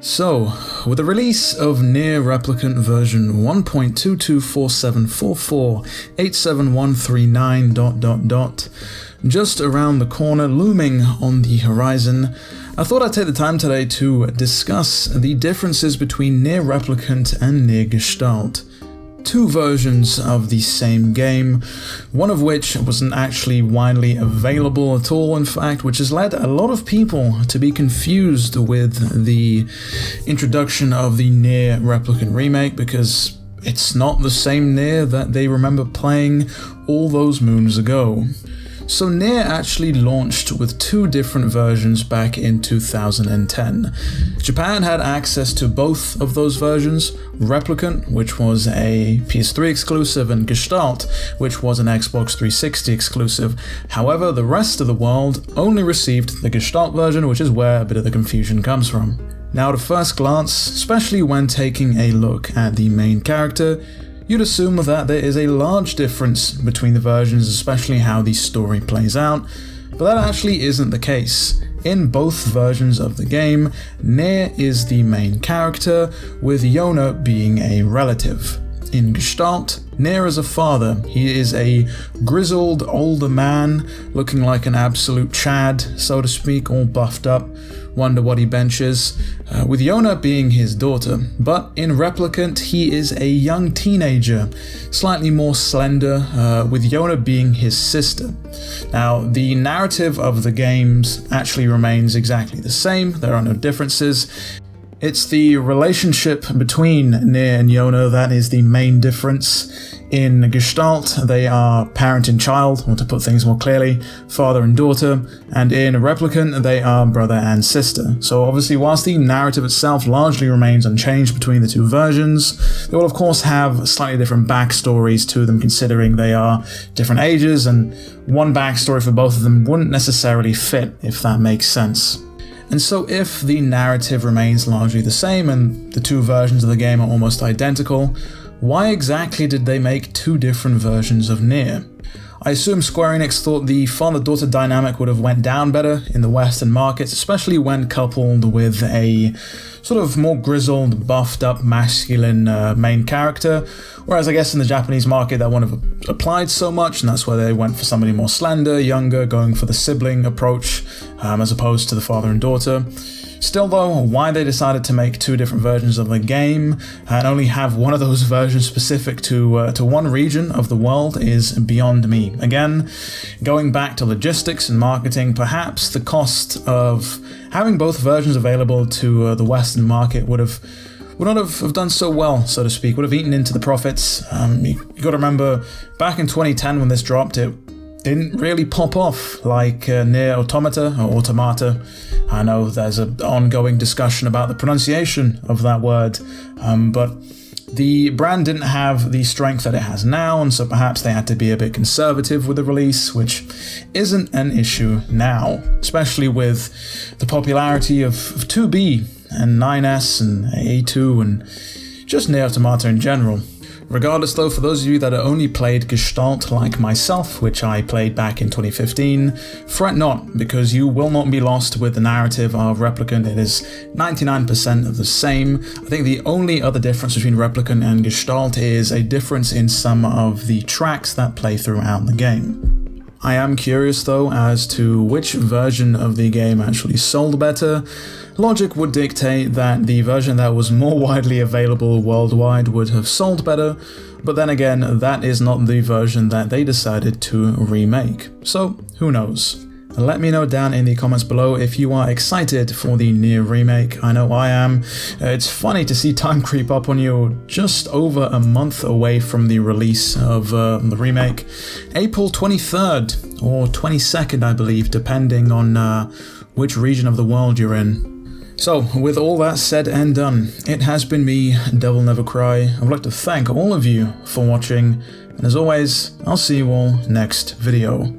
So, with the release of Nier Replicant version 1.224744871139 ... just around the corner, looming on the horizon, I thought I'd take the time today to discuss the differences between Nier Replicant and Nier Gestalt. Two versions of the same game, one of which wasn't actually widely available at all, in fact, which has led a lot of people to be confused with the introduction of the Nier Replicant remake, because it's not the same Nier that they remember playing all those moons ago. So Nier actually launched with two different versions back in 2010. Japan had access to both of those versions, Replicant, which was a PS3 exclusive, and Gestalt, which was an Xbox 360 exclusive. However, the rest of the world only received the Gestalt version, which is where a bit of the confusion comes from. Now, at first glance, especially when taking a look at the main character, you'd assume that there is a large difference between the versions, especially how the story plays out, but that actually isn't the case. In both versions of the game, Nier is the main character, with Yona being a relative. In Gestalt, Nier is a father. He is a grizzled older man, looking like an absolute Chad, so to speak, all buffed up. Wonder what he benches, with Yona being his daughter. But in Replicant, he is a young teenager, slightly more slender, with Yona being his sister. Now, the narrative of the games actually remains exactly the same. There are no differences. It's the relationship between Nier and Yona that is the main difference. In Gestalt, they are parent and child, or to put things more clearly, father and daughter, and in Replicant, they are brother and sister. So obviously, whilst the narrative itself largely remains unchanged between the two versions, they will of course have slightly different backstories to them, considering they are different ages, and one backstory for both of them wouldn't necessarily fit, if that makes sense. And so if the narrative remains largely the same and the two versions of the game are almost identical, why exactly did they make two different versions of Nier? I assume Square Enix thought the father-daughter dynamic would have went down better in the Western markets, especially when coupled with a sort of more grizzled, buffed-up, masculine main character, whereas I guess in the Japanese market that wouldn't have applied so much, and that's where they went for somebody more slender, younger, going for the sibling approach, as opposed to the father and daughter. Still though, why they decided to make two different versions of the game and only have one of those versions specific to one region of the world is beyond me. Again, going back to logistics and marketing, perhaps the cost of having both versions available to the Western market would not have done so well, so to speak, would have eaten into the profits. You got to remember, back in 2010 when this dropped, it didn't really pop off like Nier Automata or Automata. I know there's an ongoing discussion about the pronunciation of that word, but the brand didn't have the strength that it has now, and so perhaps they had to be a bit conservative with the release, which isn't an issue now, especially with the popularity of 2B and 9S and A2 and just Nier Automata in general. Regardless though, for those of you that have only played Gestalt like myself, which I played back in 2015, fret not, because you will not be lost with the narrative of Replicant. It is 99% of the same. I think the only other difference between Replicant and Gestalt is a difference in some of the tracks that play throughout the game. I am curious though as to which version of the game actually sold better. Logic would dictate that the version that was more widely available worldwide would have sold better, but then again, that is not the version that they decided to remake. So, who knows? Let me know down in the comments below if you are excited for the Nier remake. I know I am. It's funny to see time creep up on you just over a month away from the release of the remake. April 23rd or 22nd, I believe, depending on which region of the world you're in. So, with all that said and done, it has been me, DevilNeverCry. I would like to thank all of you for watching, and as always, I'll see you all next video.